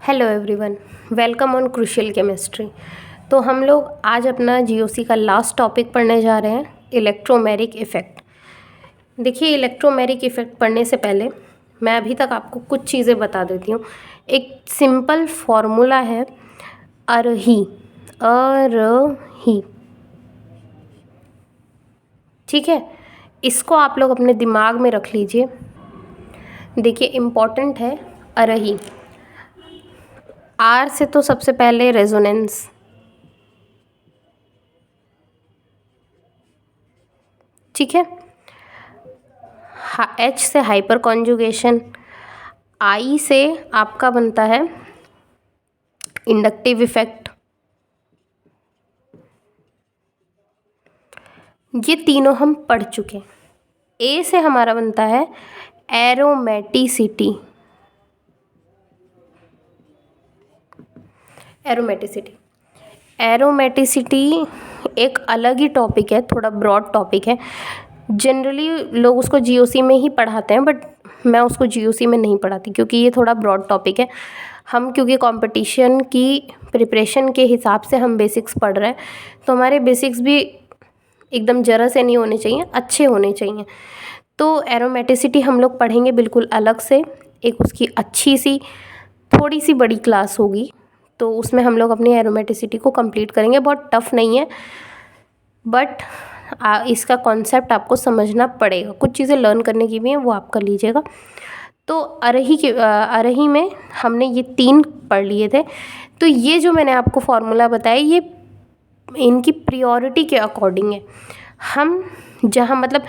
Hello everyone, welcome on crucial chemistry. तो हम लोग आज अपना जीओसी का लास्ट टॉपिक पढ़ने जा रहे हैं, इलेक्ट्रोमेरिक इफ़ेक्ट। देखिए, इलेक्ट्रोमेरिक इफ़ेक्ट पढ़ने से पहले मैं अभी तक आपको कुछ चीज़ें बता देती हूँ। एक सिंपल फॉर्मूला है, अरही अरही, ठीक है। इसको आप लोग अपने दिमाग में रख लीजिए। देखिए, इम्पॉर्टेंट है अरही। आर से तो सबसे पहले रेजोनेंस, ठीक है। एच से हाइपर कॉन्जुगेशन, आई से आपका बनता है इंडक्टिव इफेक्ट। ये तीनों हम पढ़ चुके हैं। ए से हमारा बनता है एरोमेटिसिटी। एरोमेटिसिटी एरोमेटिसिटी एक अलग ही टॉपिक है, थोड़ा ब्रॉड टॉपिक है। जनरली लोग उसको जीओसी में ही पढ़ाते हैं, बट मैं उसको जीओसी में नहीं पढ़ाती क्योंकि ये थोड़ा ब्रॉड टॉपिक है। हम क्योंकि कंपटीशन की प्रिपरेशन के हिसाब से हम बेसिक्स पढ़ रहे हैं, तो हमारे बेसिक्स भी एकदम ज़रा से नहीं होने चाहिए, अच्छे होने चाहिए। तो एरोमेटिसिटी हम लोग पढ़ेंगे बिल्कुल अलग से। एक उसकी अच्छी सी थोड़ी सी बड़ी क्लास होगी, तो उसमें हम लोग अपनी एरोमेटिसिटी को कंप्लीट करेंगे। बहुत टफ नहीं है, बट इसका कॉन्सेप्ट आपको समझना पड़ेगा। कुछ चीज़ें लर्न करने की भी हैं, वो आप कर लीजिएगा। तो अरही में हमने ये 3 पढ़ लिए थे। तो ये जो मैंने आपको फॉर्मूला बताया, ये इनकी प्रियोरिटी के अकॉर्डिंग है। हम जहाँ मतलब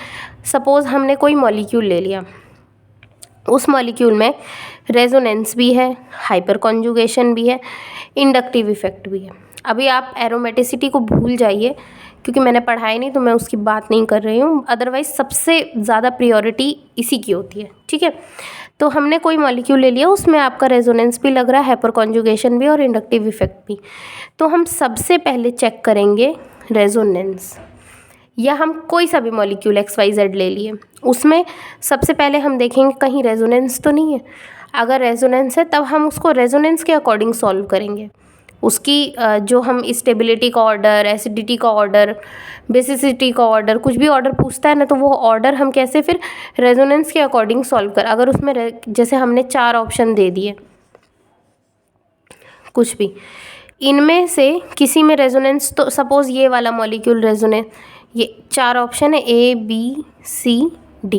सपोज़ हमने कोई मॉलिक्यूल ले लिया, उस मॉलिक्यूल में रेजोनेंस भी है, हाइपर कॉन्जुगेशन भी है, इंडक्टिव इफेक्ट भी है। अभी आप एरोमेटिसिटी को भूल जाइए क्योंकि मैंने पढ़ाई नहीं, तो मैं उसकी बात नहीं कर रही हूँ। अदरवाइज़ सबसे ज़्यादा प्रियोरिटी इसी की होती है, ठीक है। तो हमने कोई मॉलिक्यूल ले लिया, उसमें आपका रेजोनेंस भी लग रहा है, हाइपर कॉन्जुगेशन भी और इंडक्टिव इफेक्ट भी। तो हम सबसे पहले चेक करेंगे रेजोनेंस। या हम कोई सा भी मॉलिक्यूल XYZ ले लिए, उसमें सबसे पहले हम देखेंगे कहीं रेजोनेंस तो नहीं है। अगर रेजोनेंस है, तब हम उसको रेजोनेंस के अकॉर्डिंग सॉल्व करेंगे। उसकी जो हम स्टेबिलिटी का ऑर्डर, एसिडिटी का ऑर्डर, बेसिसिटी का ऑर्डर, कुछ भी ऑर्डर पूछता है ना, तो वो ऑर्डर हम कैसे फिर रेजोनेंस के अकॉर्डिंग सॉल्व कर। अगर उसमें जैसे हमने 4 ऑप्शन दे दिए, कुछ भी इनमें से किसी में रेजोनेंस, तो सपोज़ ये वाला मॉलिक्यूल रेजोनेंस, ये 4 ऑप्शन है ABCD।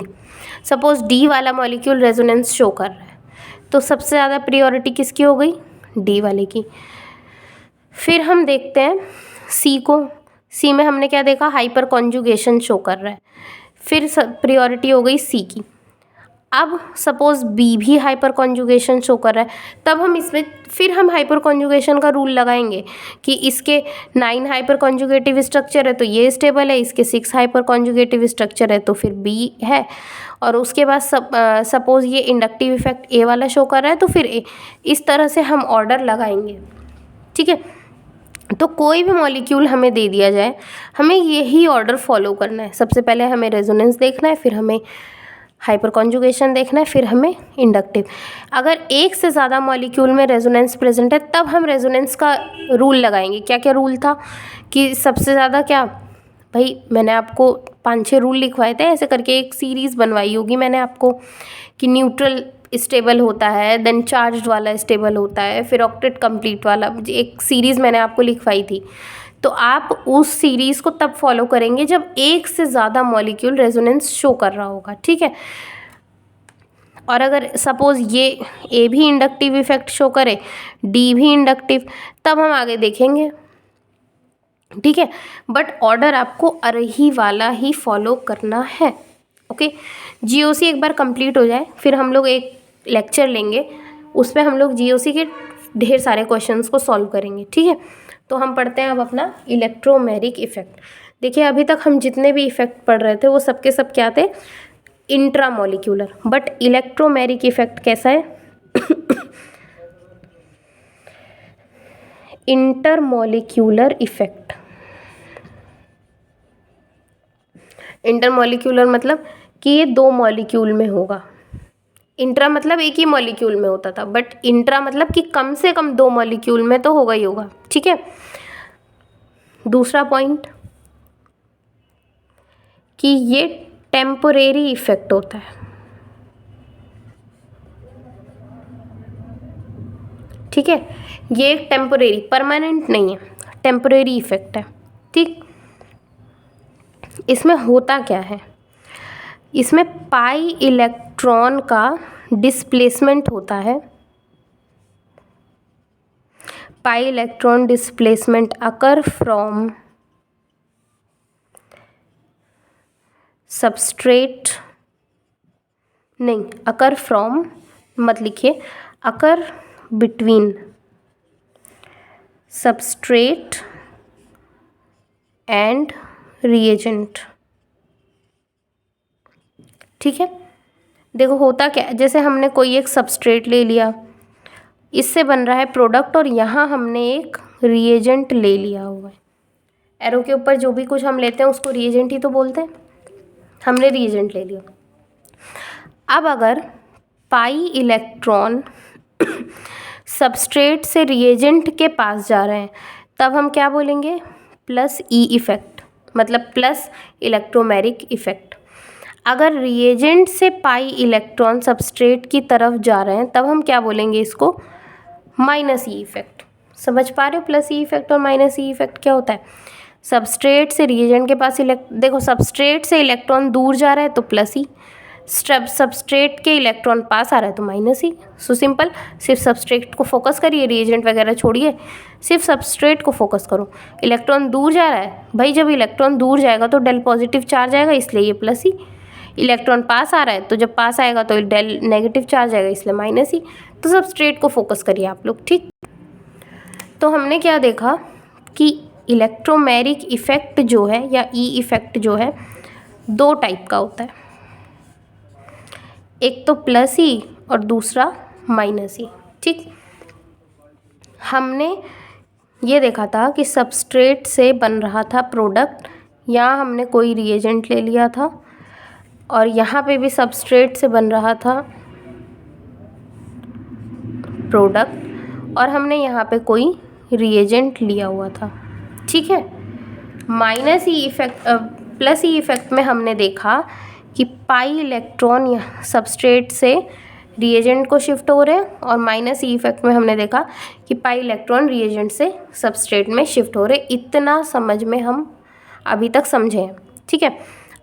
सपोज़ डी वाला मॉलिक्यूल रेजोनेंस शो कर रहा है, तो सबसे ज़्यादा प्रियोरिटी किसकी हो गई? डी वाले की। फिर हम देखते हैं सी को। सी में हमने क्या देखा? हाइपर कॉन्जुगेशन शो कर रहा है, फिर प्रियोरिटी हो गई सी की। अब सपोज़ बी भी हाइपर कॉन्जुगेशन शो कर रहा है, तब हम इसमें फिर हम हाइपर कॉन्जुगेशन का रूल लगाएंगे कि इसके 9 हाइपर कॉन्जुगेटिव स्ट्रक्चर है तो ये स्टेबल है, इसके 6 हाइपर कॉन्जुगेटिव स्ट्रक्चर है तो फिर बी है। और उसके बाद सपोज़ ये इंडक्टिव इफेक्ट ए वाला शो कर रहा है तो फिर ए। इस तरह से हम ऑर्डर लगाएंगे, ठीक है। तो कोई भी मॉलिक्यूल हमें दे दिया जाए, हमें यही ऑर्डर फॉलो करना है। सबसे पहले हमें रेजोनेंस देखना है, फिर हमें हाइपर कॉन्जुगेशन देखना है, फिर हमें इंडक्टिव। अगर एक से ज़्यादा मॉलिक्यूल में रेजोनेंस प्रेजेंट है, तब हम रेजोनेंस का रूल लगाएंगे। क्या क्या रूल था कि सबसे ज़्यादा क्या, भाई मैंने आपको 5-6 रूल लिखवाए थे, ऐसे करके एक सीरीज़ बनवाई होगी मैंने आपको, कि न्यूट्रल स्टेबल होता है, देन चार्ज्ड वाला स्टेबल होता है, फिर ऑक्टेट कंप्लीट वाला, एक सीरीज़ मैंने आपको लिखवाई थी। तो आप उस सीरीज़ को तब फॉलो करेंगे जब एक से ज़्यादा मॉलिक्यूल रेजोनेंस शो कर रहा होगा, ठीक है। और अगर सपोज़ ये ए भी इंडक्टिव इफेक्ट शो करे, डी भी इंडक्टिव, तब हम आगे देखेंगे, ठीक है। बट ऑर्डर आपको अरही वाला ही फॉलो करना है, ओके। जीओसी एक बार कंप्लीट हो जाए, फिर हम लोग एक लेक्चर लेंगे, उस पर हम लोग जीओसी के ढेर सारे क्वेश्चंस को सॉल्व करेंगे, ठीक है। तो हम पढ़ते हैं अब अपना इलेक्ट्रोमेरिक इफेक्ट। देखिए, अभी तक हम जितने भी इफेक्ट पढ़ रहे थे वो सबके सब क्या थे? इंट्रामोलिक्यूलर। बट इलेक्ट्रोमेरिक इफेक्ट कैसा है? Intermolecular effect. इंटरमोलिक्यूलर मतलब कि ये 2 मॉलिक्यूल में होगा, इंट्रा मतलब एक ही मॉलिक्यूल में होता था, बट इंट्रा मतलब कि कम से कम 2 मॉलिक्यूल में तो होगा ही होगा। ठीक है, दूसरा पॉइंट कि ये टेम्पोरेरी इफेक्ट होता है। ठीक है, ये एक टेम्पोरेरी, परमानेंट नहीं है, टेम्पोरेरी इफेक्ट है। ठीक, इसमें होता क्या है, इसमें पाई इलेक्ट्रॉन का डिस्प्लेसमेंट होता है। Pi electron displacement occur from substrate, नहीं, अकर फ्रॉम मत लिखिए, occur between substrate and reagent. ठीक है, देखो होता क्या, जैसे हमने कोई एक सबस्ट्रेट ले लिया, इससे बन रहा है प्रोडक्ट, और यहाँ हमने एक रिएजेंट ले लिया हुआ है। एरो के ऊपर जो भी कुछ हम लेते हैं उसको रिएजेंट ही तो बोलते हैं। हमने रिएजेंट ले लिया। अब अगर पाई इलेक्ट्रॉन सबस्ट्रेट से रिएजेंट के पास जा रहे हैं, तब हम क्या बोलेंगे, प्लस ई इफेक्ट, मतलब प्लस इलेक्ट्रोमेरिक इफेक्ट। अगर रिएजेंट से पाई इलेक्ट्रॉन सबस्ट्रेट की तरफ जा रहे हैं, तब हम क्या बोलेंगे, इसको माइनस ई इफेक्ट। समझ पा रहे हो प्लस ई इफेक्ट और माइनस ई इफेक्ट क्या होता है। सबस्ट्रेट से रिएजेंट के पास देखो सबस्ट्रेट से इलेक्ट्रॉन दूर जा रहा है तो प्लस ई, सबस्ट्रेट के इलेक्ट्रॉन पास आ रहा है तो माइनस ही। सो सिंपल, सिर्फ सबस्ट्रेट को फोकस करिए, रिएजेंट वगैरह छोड़िए, सिर्फ सबस्ट्रेट को फोकस करो। इलेक्ट्रॉन दूर जा रहा है भाई, जब इलेक्ट्रॉन दूर जाएगा तो डेल पॉजिटिव चार्ज आएगा, इसलिए ये प्लस ही। इलेक्ट्रॉन पास आ रहा है तो जब पास आएगा तो डेल नेगेटिव चार्ज आएगा, इसलिए माइनस ही। तो सबस्ट्रेट को फोकस करिए आप लोग। ठीक, तो हमने क्या देखा कि इलेक्ट्रोमेरिक इफेक्ट जो है या ई इफेक्ट जो है 2 टाइप का होता है, एक तो प्लस ई और दूसरा माइनस ई। ठीक, हमने ये देखा था कि सबस्ट्रेट से बन रहा था प्रोडक्ट, यहाँ हमने कोई रिएजेंट ले लिया था, और यहाँ पे भी सबस्ट्रेट से बन रहा था प्रोडक्ट, और हमने यहाँ पे कोई रिएजेंट लिया हुआ था। ठीक है, minus E effect, plus E effect में हमने देखा कि पाई इलेक्ट्रॉन सबस्ट्रेट से रिएजेंट को शिफ्ट हो रहे हैं, और माइनस ई इफेक्ट में हमने देखा कि पाई इलेक्ट्रॉन रिएजेंट से सबस्ट्रेट में शिफ्ट हो रहे। इतना समझ में हम अभी तक समझे हैं। ठीक है,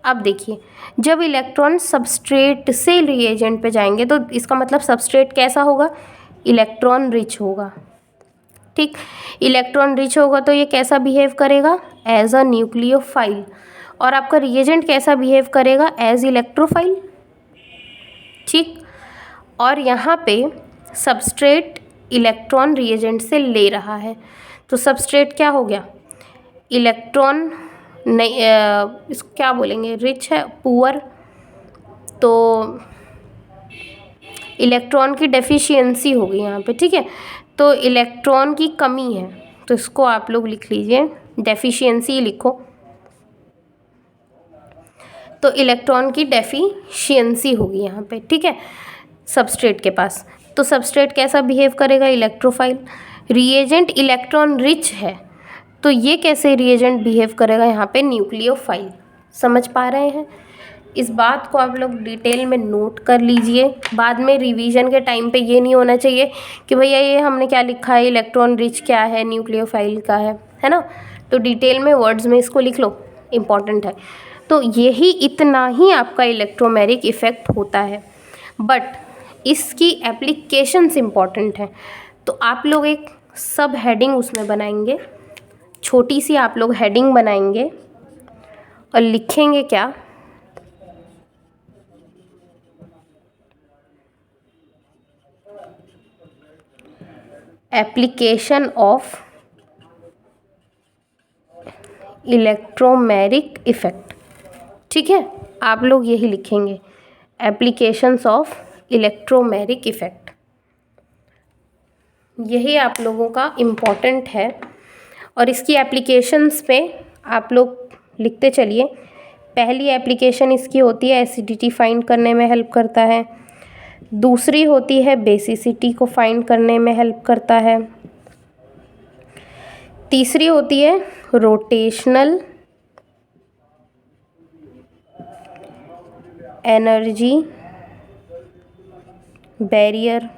अब देखिए, जब इलेक्ट्रॉन सबस्ट्रेट से रिएजेंट पे जाएंगे तो इसका मतलब सबस्ट्रेट कैसा होगा, इलेक्ट्रॉन रिच होगा। ठीक, इलेक्ट्रॉन रिच होगा तो ये कैसा बिहेव करेगा, एज अ न्यूक्लियोफाइल, और आपका रिएजेंट कैसा बिहेव करेगा, एज इलेक्ट्रोफाइल। ठीक, और यहाँ पे सबस्ट्रेट इलेक्ट्रॉन रिएजेंट से ले रहा है, तो सबस्ट्रेट क्या हो गया, इलेक्ट्रॉन नहीं, इसको क्या बोलेंगे, रिच है, पुअर, तो इलेक्ट्रॉन की डेफिशिएंसी होगी यहाँ पे। ठीक है, तो इलेक्ट्रॉन की कमी है, तो इसको आप लोग लिख लीजिए, डेफिशिएंसी लिखो, तो इलेक्ट्रॉन की डेफिशिएंसी होगी यहाँ पे। ठीक है, सबस्ट्रेट के पास, तो सबस्ट्रेट कैसा बिहेव करेगा, इलेक्ट्रोफाइल। रिएजेंट इलेक्ट्रॉन रिच है, तो ये कैसे रिएजेंट बिहेव करेगा, यहाँ पे न्यूक्लियोफाइल। समझ पा रहे हैं, इस बात को आप लोग डिटेल में नोट कर लीजिए। बाद में रिवीजन के टाइम पे ये नहीं होना चाहिए कि भैया ये हमने क्या लिखा है, इलेक्ट्रॉन रिच क्या है, न्यूक्लियोफाइल का है ना। तो डिटेल में वर्ड्स में इसको लिख लो, इम्पॉर्टेंट है। तो यही इतना ही आपका इलेक्ट्रोमेरिक इफ़ेक्ट होता है, बट इसकी एप्लीकेशंस इम्पॉर्टेंट हैं। तो आप लोग एक सब हेडिंग उसमें बनाएंगे, छोटी सी आप लोग हेडिंग बनाएंगे और लिखेंगे क्या, एप्लीकेशन ऑफ इलेक्ट्रोमेरिक इफ़ेक्ट। ठीक है, आप लोग यही लिखेंगे, एप्लीकेशंस ऑफ इलेक्ट्रोमेरिक इफ़ेक्ट। यही आप लोगों का इम्पॉर्टेंट है, और इसकी एप्लीकेशंस पे आप लोग लिखते चलिए। पहली एप्लीकेशन इसकी होती है एसिडिटी फाइंड करने में हेल्प करता है। दूसरी होती है बेसिसिटी को फाइंड करने में हेल्प करता है। तीसरी होती है रोटेशनल एनर्जी बैरियर।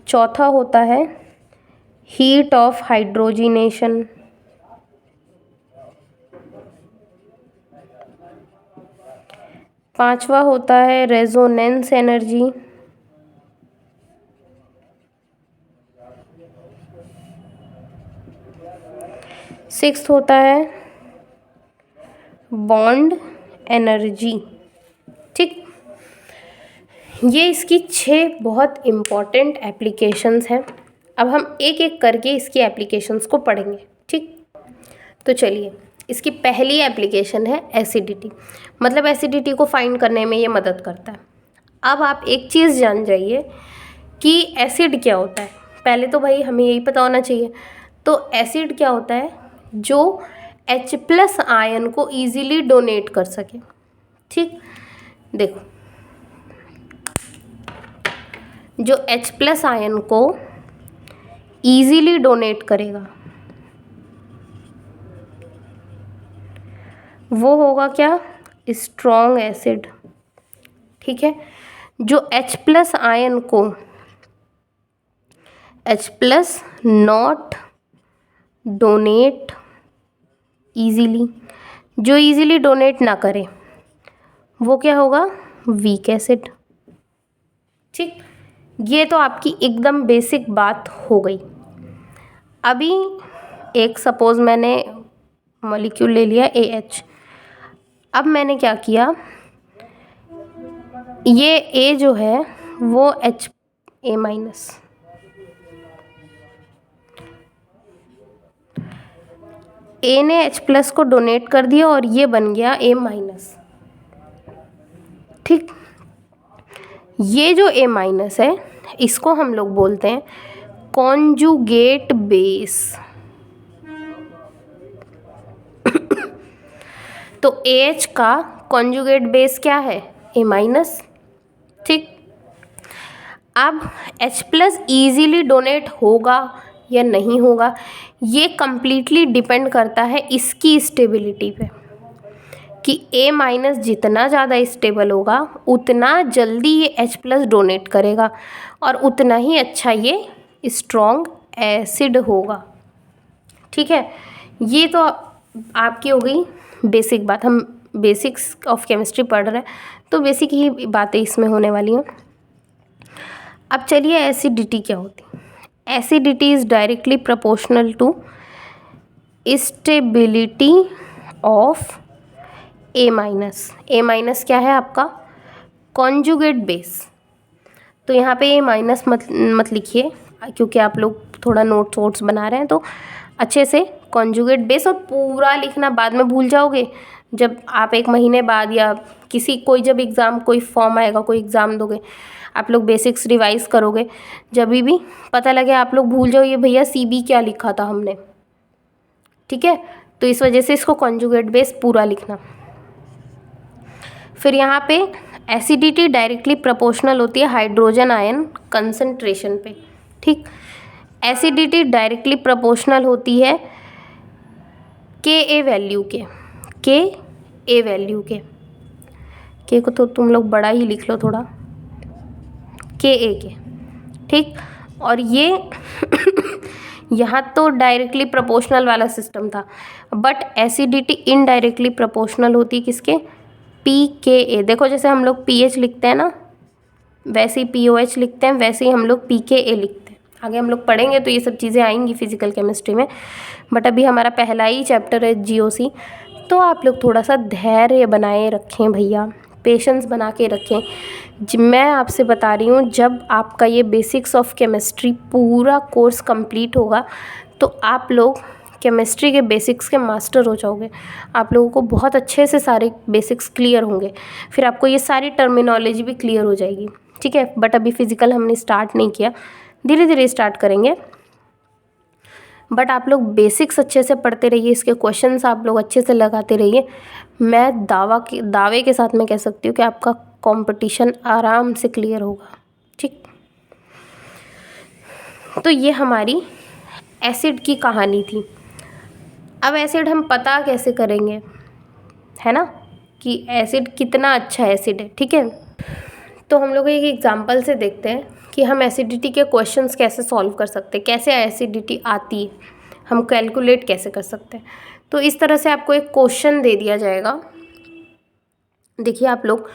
चौथा होता है हीट ऑफ हाइड्रोजिनेशन। पांचवा होता है रेजोनेंस एनर्जी। सिक्स्थ होता है बॉन्ड एनर्जी। ठीक, ये इसकी 6 बहुत इम्पॉर्टेंट एप्लीकेशंस हैं। अब हम एक एक करके इसकी एप्लीकेशंस को पढ़ेंगे। ठीक, तो चलिए, इसकी पहली एप्लीकेशन है एसिडिटी, मतलब एसिडिटी को फाइंड करने में ये मदद करता है। अब आप एक चीज़ जान जाइए कि एसिड क्या होता है। पहले तो भाई हमें यही पता होना चाहिए। तो एसिड क्या होता है? जो H+ आयन को ईजिली डोनेट कर सके। ठीक, देखो, जो H+ आयन को ईजिली डोनेट करेगा वो होगा क्या? Strong acid. ठीक है, जो H+ आयन को H+ नॉट डोनेट ईजीली, जो ईजीली डोनेट ना करे वो क्या होगा? Weak acid. ठीक, ये तो आपकी एकदम बेसिक बात हो गई। अभी एक सपोज मैंने मॉलिक्यूल ले लिया AH। अब मैंने क्या किया, ये A जो है वो A-, A ने H+ को डोनेट कर दिया और ये बन गया A-। ठीक, ये जो A- है इसको हम लोग बोलते हैं कॉन्जुगेट बेस। तो AH का कॉन्जुगेट बेस क्या है? A-। ठीक, अब H+ ईजीली डोनेट होगा या नहीं होगा ये कम्प्लीटली डिपेंड करता है इसकी स्टेबिलिटी पे, कि A- जितना ज़्यादा स्टेबल होगा उतना जल्दी ये H+ डोनेट करेगा और उतना ही अच्छा ये स्ट्रॉन्ग एसिड होगा। ठीक है, ये तो आपकी हो गई बेसिक बात। हम बेसिक्स ऑफ केमिस्ट्री पढ़ रहे हैं तो बेसिक ही बातें इसमें होने वाली हैं। अब चलिए, एसिडिटी क्या होती है? Acidity is directly proportional to stability of A-। क्या है आपका? Conjugate base. तो यहाँ पे A- मत लिखिए क्योंकि आप लोग थोड़ा नोट्स बना रहे हैं, तो अच्छे से कॉन्जुगेट बेस, और पूरा लिखना बाद में भूल जाओगे जब आप 1 महीने बाद या जब एग्ज़ाम कोई फॉर्म आएगा, कोई एग्ज़ाम दोगे, आप लोग बेसिक्स रिवाइज करोगे, जब भी पता लगे आप लोग भूल जाओ ये भैया CB क्या लिखा था हमने। ठीक है, तो इस वजह से इसको कॉन्जुगेट बेस पूरा लिखना। फिर यहाँ पे एसिडिटी डायरेक्टली प्रोपोर्शनल होती है हाइड्रोजन आयन कंसंट्रेशन पे। ठीक, एसिडिटी डायरेक्टली प्रोपोर्शनल होती है Ka वैल्यू के। Ka वैल्यू के, के को तो तुम लोग बड़ा ही लिख लो थोड़ा, Ka के। ठीक, और ये यहाँ तो डायरेक्टली प्रोपोर्शनल वाला सिस्टम था, बट एसिडिटी इनडायरेक्टली प्रोपोर्शनल होती है किसके? pKa। देखो, जैसे हम लोग pH लिखते हैं ना, वैसे ही POH लिखते हैं, वैसे ही हम लोग pKa लिखते हैं। आगे हम लोग पढ़ेंगे तो ये सब चीज़ें आएंगी फिजिकल केमिस्ट्री में, बट अभी हमारा पहला ही चैप्टर है GOC। तो आप लोग थोड़ा सा धैर्य बनाए रखें भैया, पेशेंस बना के रखें। मैं आपसे बता रही हूँ, जब आपका ये बेसिक्स ऑफ केमिस्ट्री पूरा कोर्स कंप्लीट होगा तो आप लोग केमिस्ट्री के बेसिक्स के मास्टर हो जाओगे। आप लोगों को बहुत अच्छे से सारे बेसिक्स क्लियर होंगे, फिर आपको ये सारी टर्मिनोलॉजी भी क्लियर हो जाएगी। ठीक है, बट अभी फिज़िकल हमने स्टार्ट नहीं किया, धीरे धीरे स्टार्ट करेंगे। बट आप लोग बेसिक्स अच्छे से पढ़ते रहिए, इसके क्वेश्चंस आप लोग अच्छे से लगाते रहिए। मैं दावे के साथ मैं कह सकती हूँ कि आपका कंपटीशन आराम से क्लियर होगा। ठीक, तो ये हमारी एसिड की कहानी थी। अब एसिड हम पता कैसे करेंगे, है ना, कि एसिड कितना अच्छा एसिड है। ठीक है, तो हम लोग एक एग्जांपल से देखते हैं कि हम एसिडिटी के क्वेश्चंस कैसे सॉल्व कर सकते हैं, कैसे एसिडिटी आती है, हम कैलकुलेट कैसे कर सकते हैं। तो इस तरह से आपको एक क्वेश्चन दे दिया जाएगा। देखिए, आप लोग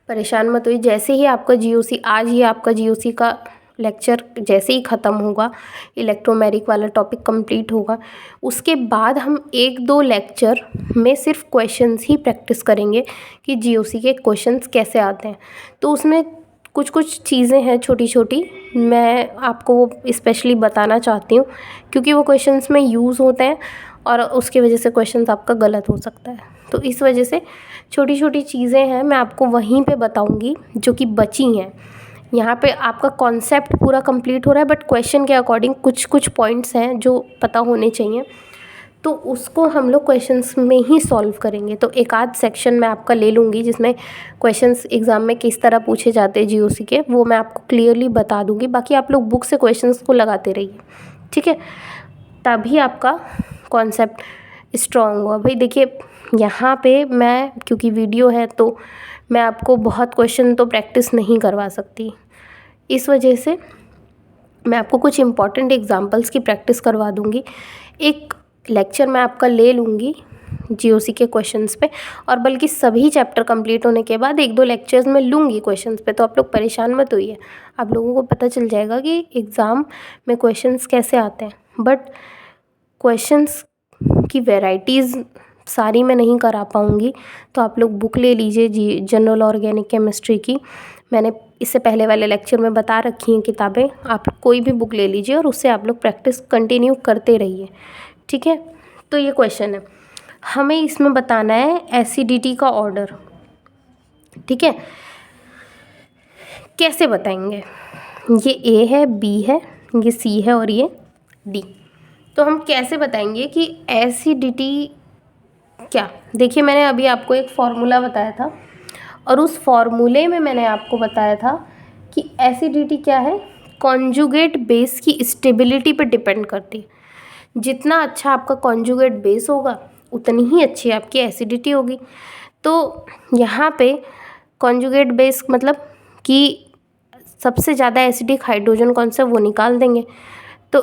परेशान मत होइए, जैसे ही आपका जीओसी, आज ही आपका जीओसी का लेक्चर जैसे ही ख़त्म होगा, इलेक्ट्रोमेरिक वाला टॉपिक कंप्लीट होगा, उसके बाद हम 1-2 लेक्चर में सिर्फ क्वेश्चंस ही प्रैक्टिस करेंगे कि जीओसी के क्वेश्चंस कैसे आते हैं। तो उसमें कुछ कुछ चीज़ें हैं छोटी छोटी, मैं आपको वो स्पेशली बताना चाहती हूँ क्योंकि वो क्वेश्चंस में यूज़ होते हैं और उसकी वजह से क्वेश्चंस आपका गलत हो सकता है। तो इस वजह से छोटी छोटी चीज़ें हैं, मैं आपको वहीं पे बताऊंगी जो कि बची हैं। यहाँ पे आपका कॉन्सेप्ट पूरा कंप्लीट हो रहा है, बट क्वेश्चन के अकॉर्डिंग कुछ कुछ पॉइंट्स हैं जो पता होने चाहिए, तो उसको हम लोग क्वेश्चंस में ही सॉल्व करेंगे। तो एक आध सेक्शन मैं आपका ले लूँगी जिसमें क्वेश्चंस एग्ज़ाम में किस तरह पूछे जाते हैं जीओसी के, वो मैं आपको क्लियरली बता दूँगी। बाकी आप लोग बुक से क्वेश्चंस को लगाते रहिए, ठीक है, तभी आपका कॉन्सेप्ट स्ट्रॉन्ग हुआ। भाई देखिए, यहाँ पे मैं, क्योंकि वीडियो है तो मैं आपको बहुत क्वेश्चन तो प्रैक्टिस नहीं करवा सकती, इस वजह से मैं आपको कुछ इम्पॉर्टेंट एग्जांपल्स की प्रैक्टिस करवा दूँगी। एक लेक्चर मैं आपका ले लूँगी जीओसी के क्वेश्चंस पे, और बल्कि सभी चैप्टर कंप्लीट होने के बाद 1-2 लेक्चर्स में लूँगी क्वेश्चंस पे। तो आप लोग परेशान मत होइए, आप लोगों को पता चल जाएगा कि एग्ज़ाम में क्वेश्चंस कैसे आते हैं। बट क्वेश्चंस की वैराइटीज़ सारी मैं नहीं करा पाऊँगी, तो आप लोग बुक ले लीजिए जनरल ऑर्गेनिक केमिस्ट्री की। मैंने इससे पहले वाले लेक्चर में बता रखी हैं किताबें, आप कोई भी बुक ले लीजिए और उससे आप लोग प्रैक्टिस कंटिन्यू करते रहिए, ठीक है। तो ये क्वेश्चन है, हमें इसमें बताना है एसिडिटी का ऑर्डर, ठीक है। कैसे बताएंगे, ये ए है, बी है, ये सी है और ये डी। तो हम कैसे बताएंगे कि एसिडिटी क्या। देखिए, मैंने अभी आपको एक फॉर्मूला बताया था और उस फॉर्मूले में मैंने आपको बताया था कि एसिडिटी क्या है, कॉन्जुगेट बेस की स्टेबिलिटी पर डिपेंड करती है। जितना अच्छा आपका कॉन्जुगेट बेस होगा उतनी ही अच्छी आपकी एसिडिटी होगी। तो यहाँ पे कॉन्जुगेट बेस मतलब कि सबसे ज़्यादा एसिडिक हाइड्रोजन कौन सा, वो निकाल देंगे। तो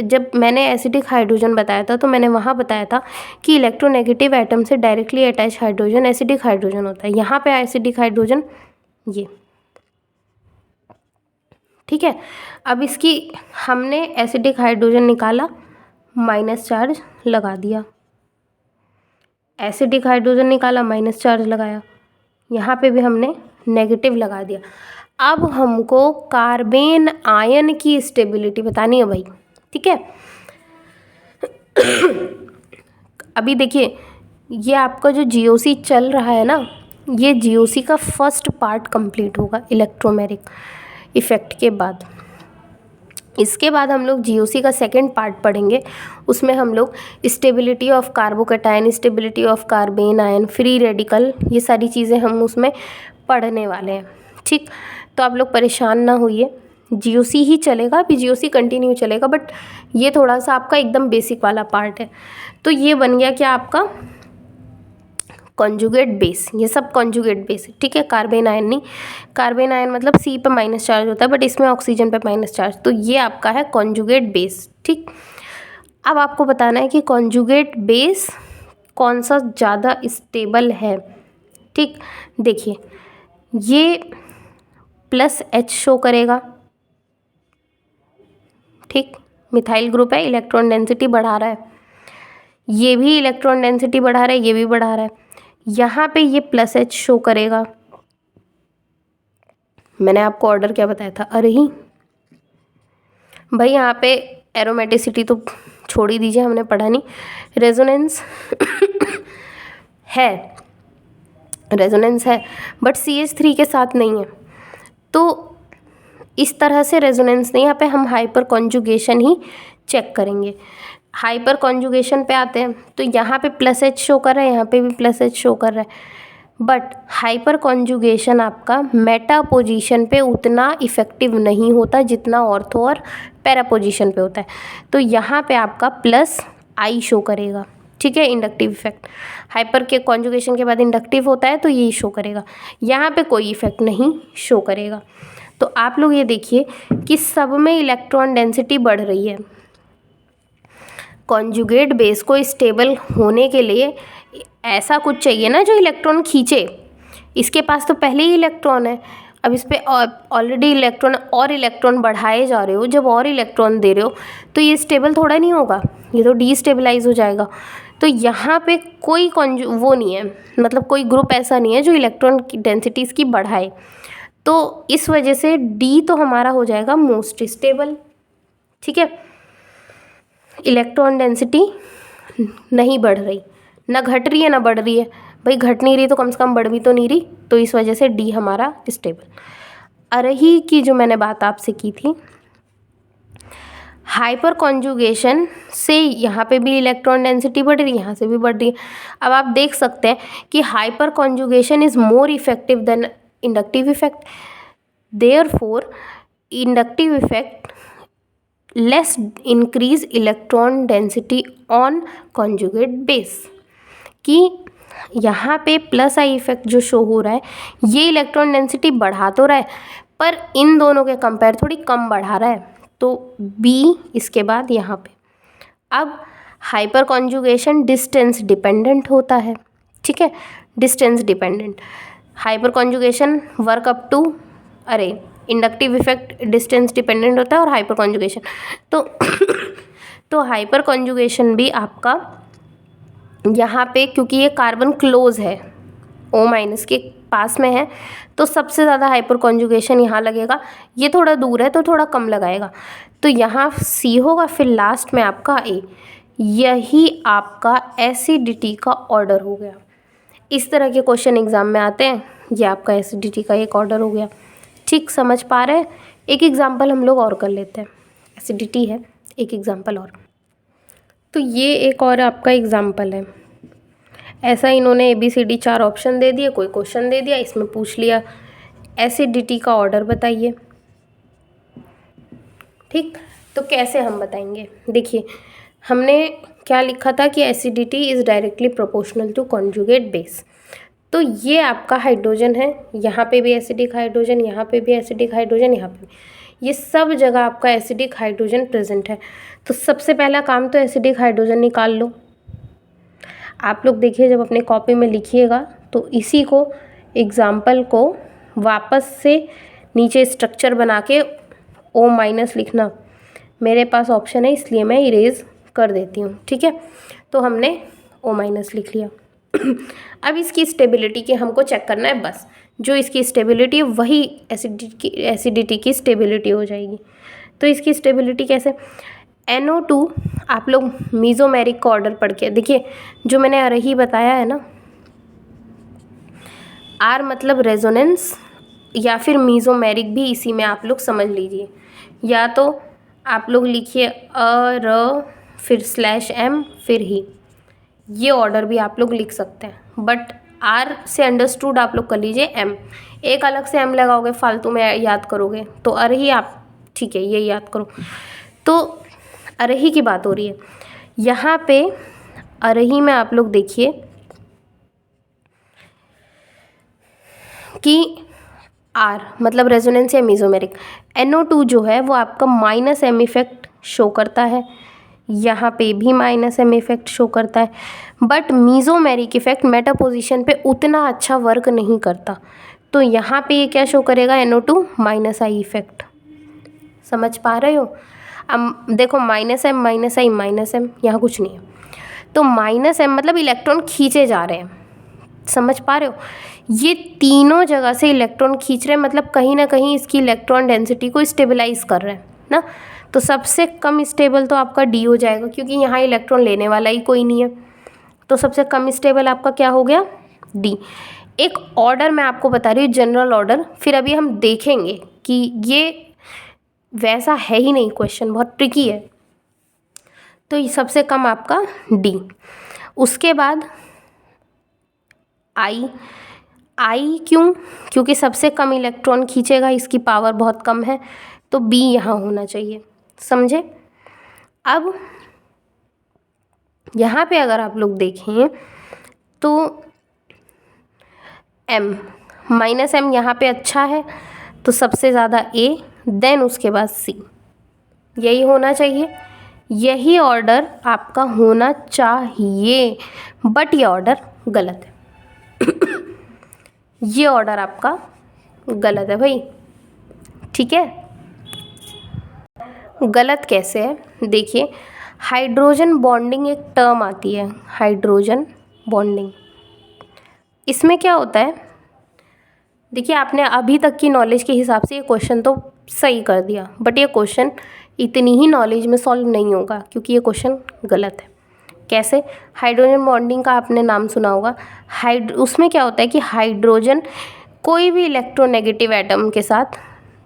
जब मैंने एसिडिक हाइड्रोजन बताया था तो मैंने वहाँ बताया था कि इलेक्ट्रोनेगेटिव एटम से directly attach hydrogen acidic hydrogen होता है। यहाँ पे एसिडिक हाइड्रोजन ये, ठीक है। अब इसकी हमने एसिडिक हाइड्रोजन निकाला, माइनस चार्ज लगा दिया, एसिडिक हाइड्रोजन निकाला, माइनस चार्ज लगाया, यहाँ पे भी हमने नेगेटिव लगा दिया। अब हमको कार्बेन आयन की स्टेबिलिटी बतानी है भाई, ठीक है। अभी देखिए, ये आपका जो जीओसी चल रहा है ना, ये जीओसी का फर्स्ट पार्ट कंप्लीट होगा इलेक्ट्रोमेरिक इफ़ेक्ट के बाद। इसके बाद हम लोग जीओसी का सेकंड पार्ट पढ़ेंगे, उसमें हम लोग stability of carbocation, stability of carbene ion, free radical, ये सारी चीज़ें हम उसमें पढ़ने वाले हैं, ठीक। तो आप लोग परेशान ना होइए, जीओसी ही चलेगा, अभी जीओसी कंटिन्यू चलेगा, बट ये थोड़ा सा आपका एकदम बेसिक वाला पार्ट है। तो ये बन गया क्या आपका कॉन्जुगेट बेस, ये सब कॉन्जुगेट बेस है, ठीक है। कार्बेन आयन नहीं, कार्बेन आयन मतलब सी पे माइनस चार्ज होता है, बट इसमें ऑक्सीजन पे माइनस चार्ज, तो ये आपका है कॉन्जुगेट बेस, ठीक। अब आपको बताना है कि कॉन्जुगेट बेस कौन सा ज़्यादा स्टेबल है, ठीक। देखिए, ये प्लस एच शो करेगा, ठीक, मिथाइल ग्रुप है, इलेक्ट्रॉन डेंसिटी बढ़ा रहा है, ये भी इलेक्ट्रॉन डेंसिटी बढ़ा रहा है, ये भी बढ़ा रहा है। यहाँ पे ये प्लस एच शो करेगा। मैंने आपको ऑर्डर क्या बताया था, अरे ही भाई, यहाँ पे एरोमेटिसिटी तो छोड़ ही दीजिए, हमने पढ़ा नहीं। रेजोनेंस है, रेजोनेंस है, बट CH3 के साथ नहीं है। तो इस तरह से रेजोनेंस नहीं, यहाँ पे हम हाइपर कॉन्जुगेशन ही चेक करेंगे। हाइपर कॉन्जुगेशन पे आते हैं तो यहाँ पे प्लस एच शो कर रहा है, यहाँ पे भी प्लस एच शो कर रहा है, बट हाइपर कॉन्जुगेशन आपका मेटा पोजीशन पे उतना इफ़ेक्टिव नहीं होता जितना ऑर्थो और पैरा पोजीशन पे होता है। तो यहाँ पे आपका प्लस आई शो करेगा, ठीक है, इंडक्टिव इफेक्ट। हाइपर के कॉन्जुगेशन के बाद इंडक्टिव होता है तो ये शो करेगा, यहाँ पे कोई इफेक्ट नहीं शो करेगा। तो आप लोग ये देखिए कि सब में इलेक्ट्रॉन डेंसिटी बढ़ रही है। कॉन्जुगेट बेस को स्टेबल होने के लिए ऐसा कुछ चाहिए ना जो इलेक्ट्रॉन खींचे। इसके पास तो पहले ही इलेक्ट्रॉन है, अब इस पर ऑलरेडी इलेक्ट्रॉन और इलेक्ट्रॉन बढ़ाए जा रहे हो, जब और इलेक्ट्रॉन दे रहे हो तो ये स्टेबल थोड़ा नहीं होगा, ये तो डीस्टेबलाइज हो जाएगा। तो यहाँ पे कोई वो नहीं है, मतलब कोई ग्रुप ऐसा नहीं है जो इलेक्ट्रॉन की डेंसिटी इसकी बढ़ाए। तो इस वजह से डी तो हमारा हो जाएगा मोस्ट स्टेबल, ठीक है। इलेक्ट्रॉन डेंसिटी नहीं बढ़ रही, ना घट रही है ना बढ़ रही है, भाई घट नहीं रही तो कम से कम बढ़ भी तो नहीं रही, तो इस वजह से डी हमारा स्टेबल। अरही की जो मैंने बात आपसे की थी, हाइपर कॉन्जुगेशन से यहाँ पे भी इलेक्ट्रॉन डेंसिटी बढ़ रही है, यहाँ से भी बढ़ रही है। अब आप देख सकते हैं कि hyper conjugation is more effective than inductive effect, therefore inductive effect less increase electron density on conjugate base. कि यहाँ पे प्लस आई इफेक्ट जो शो हो रहा है ये इलेक्ट्रॉन डेंसिटी बढ़ा तो रहा है पर इन दोनों के कंपेयर थोड़ी कम बढ़ा रहा है, तो बी इसके बाद यहाँ पे। अब हाइपर कॉन्जुगेशन डिस्टेंस डिपेंडेंट होता है, ठीक है, distance dependent. Hyper conjugation work up to, अरे इंडक्टिव इफेक्ट डिस्टेंस डिपेंडेंट होता है और हाइपर कॉन्जुगेशन तो हाइपर कॉन्जुगेशन भी आपका यहाँ पे, क्योंकि ये कार्बन क्लोज है O- के पास में है तो सबसे ज़्यादा हाइपर कॉन्जुगेशन यहाँ लगेगा। ये थोड़ा दूर है तो थोड़ा कम लगाएगा, तो यहाँ C होगा, फिर लास्ट में आपका A। यही आपका एसिडिटी का ऑर्डर हो गया। इस तरह के क्वेश्चन एग्ज़ाम में आते हैं, ये आपका एसिडिटी का एक ऑर्डर हो गया। ठीक समझ पा रहे हैं? एक एग्जाम्पल हम लोग और कर लेते हैं, एसिडिटी है, एक एग्जाम्पल और। तो ये एक और आपका एग्जाम्पल है। ऐसा इन्होंने ABCD 4 ऑप्शन दे दिए, कोई क्वेश्चन दे दिया, इसमें पूछ लिया एसिडिटी का ऑर्डर बताइए। ठीक, तो कैसे हम बताएंगे? देखिए हमने क्या लिखा था कि acidity is directly proportional to conjugate base. तो ये आपका हाइड्रोजन है, यहाँ पे भी एसिडिक हाइड्रोजन, यहाँ पे भी एसिडिक हाइड्रोजन, यहाँ पे भी, ये सब जगह आपका एसिडिक हाइड्रोजन प्रेजेंट है। तो सबसे पहला काम तो एसिडिक हाइड्रोजन निकाल लो। आप लोग देखिए जब अपने कॉपी में लिखिएगा तो इसी को, एग्जाम्पल को वापस से नीचे स्ट्रक्चर बना के O- लिखना। मेरे पास ऑप्शन है इसलिए मैं इरेज कर देती हूँ, ठीक है। तो हमने O- लिख लिया। अब इसकी स्टेबिलिटी की हमको चेक करना है, बस जो इसकी स्टेबिलिटी है वही एसिडिटी की स्टेबिलिटी हो जाएगी। तो इसकी स्टेबिलिटी कैसे? NO2 आप लोग मीज़ोमेरिक का ऑर्डर पढ़ के देखिए, जो मैंने अरही बताया है ना, R मतलब रेजोनेंस या फिर मीज़ोमेरिक भी इसी में आप लोग समझ लीजिए। या तो आप लोग लिखिए R फिर /M फिर ही, ये ऑर्डर भी आप लोग लिख सकते हैं, बट R से अंडरस्टूड आप लोग कर लीजिए M। एक अलग से M लगाओगे फालतू में याद करोगे, तो अरही आप, ठीक है, ये याद करो। तो अरही की बात हो रही है यहाँ पे। अरही में आप लोग देखिए कि R मतलब रेजोनेंस या मीज़ोमेरिक, NO2 जो है वो आपका -M इफेक्ट शो करता है, यहाँ पे भी -M इफेक्ट शो करता है, बट मीज़ोमेरिक इफेक्ट मेटा पोजीशन पे उतना अच्छा वर्क नहीं करता। तो यहाँ पे ये क्या शो करेगा? NO2 -I effect. समझ पा रहे हो? अब देखो -M -I -M, यहाँ कुछ नहीं है, तो -M मतलब इलेक्ट्रॉन खींचे जा रहे हैं। समझ पा रहे हो? ये तीनों जगह से इलेक्ट्रॉन खींच रहे हैं, मतलब कहीं ना कहीं इसकी इलेक्ट्रॉन डेंसिटी को स्टेबलाइज कर रहे हैं ना। तो सबसे कम स्टेबल तो आपका D हो जाएगा, क्योंकि यहाँ इलेक्ट्रॉन लेने वाला ही कोई नहीं है। तो सबसे कम स्टेबल आपका क्या हो गया? D। एक ऑर्डर मैं आपको बता रही हूँ, जनरल ऑर्डर, फिर अभी हम देखेंगे कि ये वैसा है ही नहीं, क्वेश्चन बहुत ट्रिकी है। तो ये सबसे कम आपका डी। उसके बाद आई। आई क्यों? क्योंकि सबसे कम इलेक्ट्रॉन खींचेगा, इसकी पावर बहुत कम है, तो बी यहाँ होना चाहिए। समझे? अब यहाँ पे अगर आप लोग देखें तो एम, माइनस एम यहाँ पे अच्छा है, तो सबसे ज़्यादा ए, देन उसके बाद सी, यही होना चाहिए। यही ऑर्डर आपका होना चाहिए, बट ये ऑर्डर गलत है। ये ऑर्डर आपका गलत है भाई, ठीक है। गलत कैसे है? देखिए, हाइड्रोजन बॉन्डिंग एक टर्म आती है, हाइड्रोजन बॉन्डिंग। इसमें क्या होता है? देखिए, आपने अभी तक की नॉलेज के हिसाब से ये क्वेश्चन तो सही कर दिया, बट ये क्वेश्चन इतनी ही नॉलेज में सॉल्व नहीं होगा, क्योंकि ये क्वेश्चन गलत है। कैसे? हाइड्रोजन बॉन्डिंग का आपने नाम सुना होगा। उसमें क्या होता है कि हाइड्रोजन कोई भी इलेक्ट्रोनेगेटिव एटम के साथ,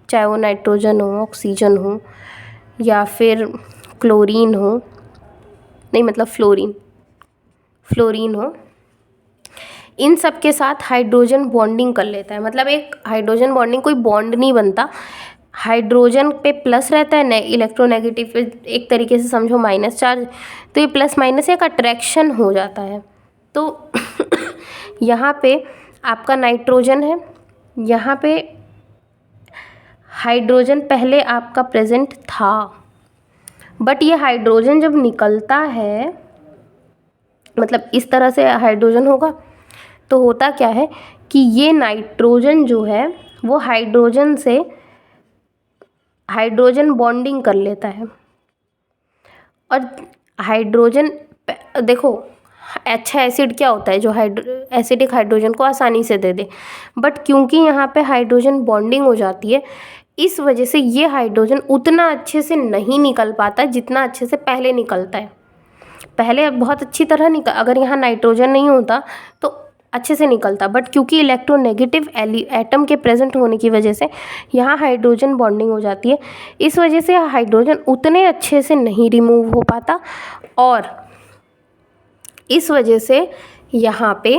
चाहे वो नाइट्रोजन हो, ऑक्सीजन हो, या फिर क्लोरीन हो, नहीं मतलब फ्लोरीन हो, इन सब के साथ हाइड्रोजन बॉन्डिंग कर लेता है। मतलब एक हाइड्रोजन बॉन्डिंग, कोई बॉन्ड नहीं बनता, हाइड्रोजन पे प्लस रहता है, इलेक्ट्रोनेगेटिव पे एक तरीके से समझो माइनस चार्ज, तो ये प्लस माइनस एक अट्रैक्शन हो जाता है। तो यहाँ पे आपका नाइट्रोजन है, यहाँ पे हाइड्रोजन पहले आपका प्रेजेंट था, बट ये हाइड्रोजन जब निकलता है, मतलब इस तरह से हाइड्रोजन होगा, तो होता क्या है कि ये नाइट्रोजन जो है वो हाइड्रोजन से हाइड्रोजन बॉन्डिंग कर लेता है। और हाइड्रोजन, देखो अच्छा एसिड क्या होता है जो एसिडिक हाइड्रोजन को आसानी से दे दे, बट क्योंकि यहाँ पे हाइड्रोजन बॉन्डिंग हो जाती है, इस वजह से ये हाइड्रोजन उतना अच्छे से नहीं निकल पाता जितना अच्छे से पहले निकलता है। पहले बहुत अच्छी तरह अगर यहाँ नाइट्रोजन नहीं होता तो अच्छे से निकलता, बट क्योंकि इलेक्ट्रोनेगेटिव एटम के प्रेजेंट होने की वजह से यहाँ हाइड्रोजन बॉन्डिंग हो जाती है, इस वजह से हाइड्रोजन उतने अच्छे से नहीं रिमूव हो पाता, और इस वजह से यहाँ पे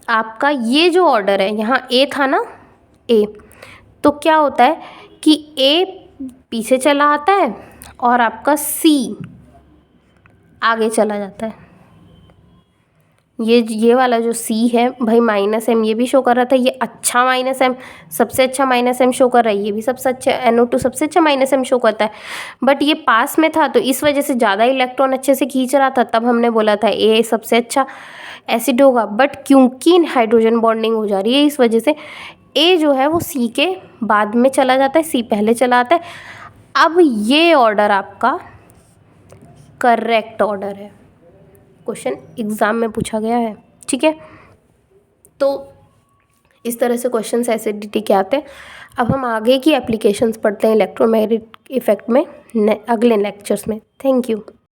आपका ये जो ऑर्डर है, यहाँ ए था ना, ए, तो क्या होता है कि ए पीछे चला आता है और आपका सी आगे चला जाता है। ये वाला जो सी है भाई, माइनस एम ये भी शो कर रहा था, ये अच्छा माइनस एम, सबसे अच्छा माइनस एम शो कर रहा है, ये भी सबसे अच्छा NO2 सबसे अच्छा माइनस एम शो करता है, बट ये पास में था तो इस वजह से ज़्यादा इलेक्ट्रॉन अच्छे से खींच रहा था, तब हमने बोला था ए सबसे अच्छा एसिड होगा, बट क्योंकि हाइड्रोजन बॉन्डिंग हो जा रही है, इस वजह से ए जो है वो सी के बाद में चला जाता है, सी पहले चला आता है। अब ये ऑर्डर आपका करेक्ट ऑर्डर है, क्वेश्चन एग्ज़ाम में पूछा गया है, ठीक है। तो इस तरह से क्वेश्चंस एसिडिटी के आते हैं। अब हम आगे की एप्लीकेशंस पढ़ते हैं इलेक्ट्रोमैग्नेटिक इफेक्ट में अगले लेक्चर्स में। Thank you.